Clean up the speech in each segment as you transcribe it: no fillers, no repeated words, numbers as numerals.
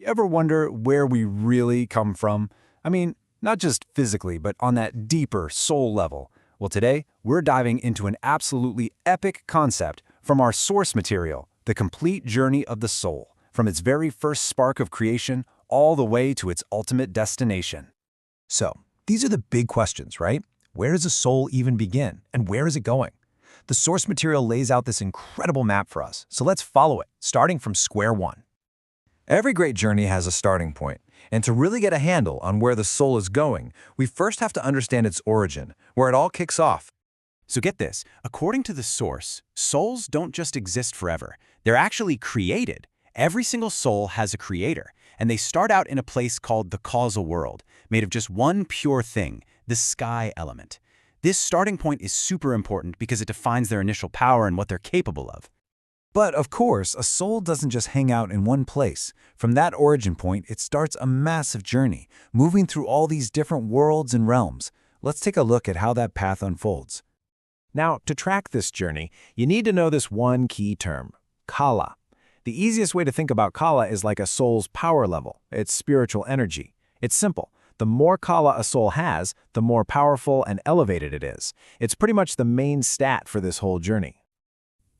You ever wonder where we really come from? I mean, not just physically, but on that deeper soul level. Well, today, we're diving into an absolutely epic concept from our source material, the complete journey of the soul, from its very first spark of creation all the way to its ultimate destination. So, these are the big questions, right? Where does a soul even begin, and where is it going? The source material lays out this incredible map for us, so let's follow it, starting from square one. Every great journey has a starting point, and to really get a handle on where the soul is going, we first have to understand its origin, where it all kicks off. So get this, according to the source, souls don't just exist forever. They're actually created. Every single soul has a creator, and they start out in a place called the Causal World, made of just one pure thing, the sky element. This starting point is super important because it defines their initial power and what they're capable of. But of course, a soul doesn't just hang out in one place. From that origin point, it starts a massive journey, moving through all these different worlds and realms. Let's take a look at how that path unfolds. Now, to track this journey, you need to know this one key term, kala. The easiest way to think about kala is like a soul's power level, its spiritual energy. It's simple. The more kala a soul has, the more powerful and elevated it is. It's pretty much the main stat for this whole journey.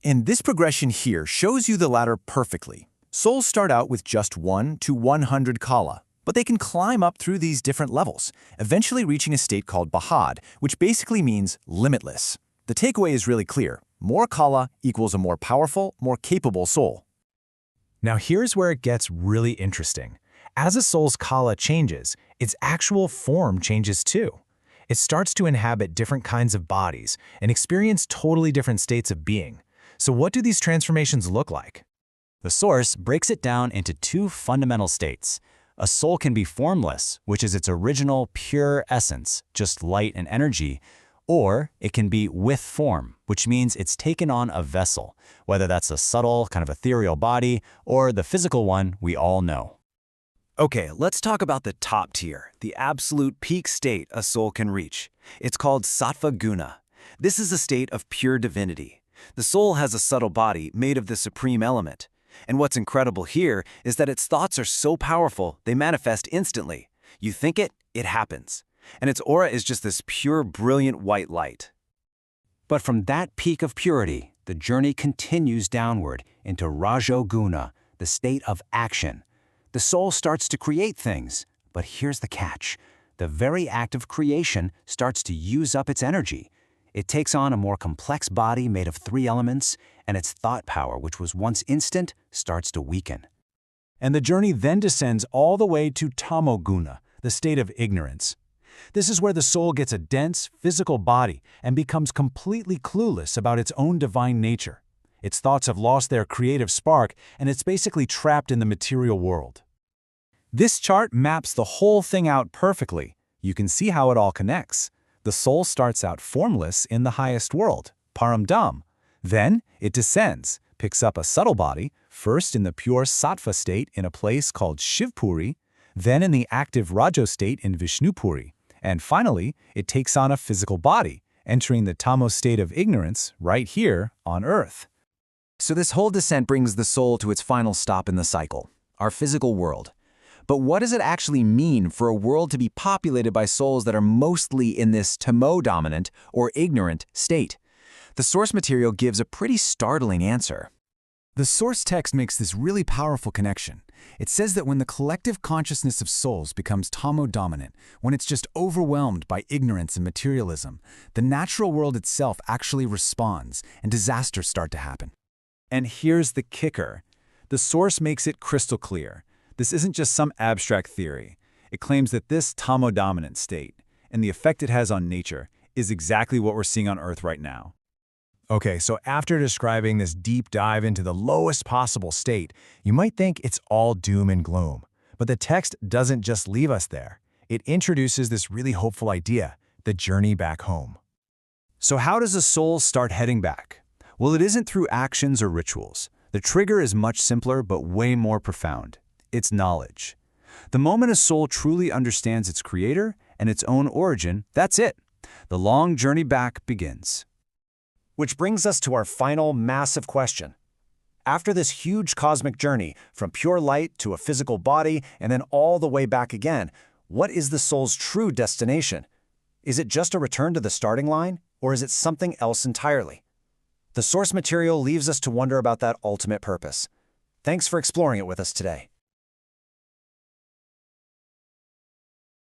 And this progression here shows you the ladder perfectly. Souls start out with just 1 to 100 kala, but they can climb up through these different levels, eventually reaching a state called Behad, which basically means limitless. The takeaway is really clear. More kala equals a more powerful, more capable soul. Now here's where it gets really interesting. As a soul's kala changes, its actual form changes too. It starts to inhabit different kinds of bodies and experience totally different states of being. So what do these transformations look like? The source breaks it down into two fundamental states. A soul can be formless, which is its original pure essence, just light and energy, or it can be with form, which means it's taken on a vessel, whether that's a subtle, kind of ethereal body, or the physical one we all know. Okay, let's talk about the top tier, the absolute peak state a soul can reach. It's called Sattva guna. This is a state of pure divinity. The soul has a subtle body made of the supreme element. And what's incredible here is that its thoughts are so powerful, they manifest instantly. You think it, it happens. And its aura is just this pure, brilliant white light. But from that peak of purity, the journey continues downward into Rajo guna, the state of action. The soul starts to create things, but here's the catch. The very act of creation starts to use up its energy. It takes on a more complex body made of 3 elements, and its thought power, which was once instant, starts to weaken. And the journey then descends all the way to Tamo guna, the state of ignorance. This is where the soul gets a dense, physical body and becomes completely clueless about its own divine nature. Its thoughts have lost their creative spark, and it's basically trapped in the material world. This chart maps the whole thing out perfectly. You can see how it all connects. The soul starts out formless in the highest world, Param. Then it descends, picks up a subtle body, first in the pure Sattva state in a place called Shivpuri, then in the active Rajo state in Vishnupuri, and finally it takes on a physical body, entering the Tamo state of ignorance right here on Earth. So this whole descent brings the soul to its final stop in the cycle, our physical world. But what does it actually mean for a world to be populated by souls that are mostly in this Tamo-dominant or ignorant state? The source material gives a pretty startling answer. The source text makes this really powerful connection. It says that when the collective consciousness of souls becomes Tamo-dominant, when it's just overwhelmed by ignorance and materialism, the natural world itself actually responds and disasters start to happen. And here's the kicker. The source makes it crystal clear. This isn't just some abstract theory. It claims that this Tamo-dominant state, and the effect it has on nature, is exactly what we're seeing on Earth right now. Okay, so after describing this deep dive into the lowest possible state, you might think it's all doom and gloom. But the text doesn't just leave us there. It introduces this really hopeful idea, the journey back home. So how does a soul start heading back? Well, it isn't through actions or rituals. The trigger is much simpler but way more profound. It's knowledge. The moment a soul truly understands its creator and its own origin, that's it. The long journey back begins. Which brings us to our final massive question. After this huge cosmic journey, from pure light to a physical body and then all the way back again, what is the soul's true destination? Is it just a return to the starting line, or is it something else entirely? The source material leaves us to wonder about that ultimate purpose. Thanks for exploring it with us today.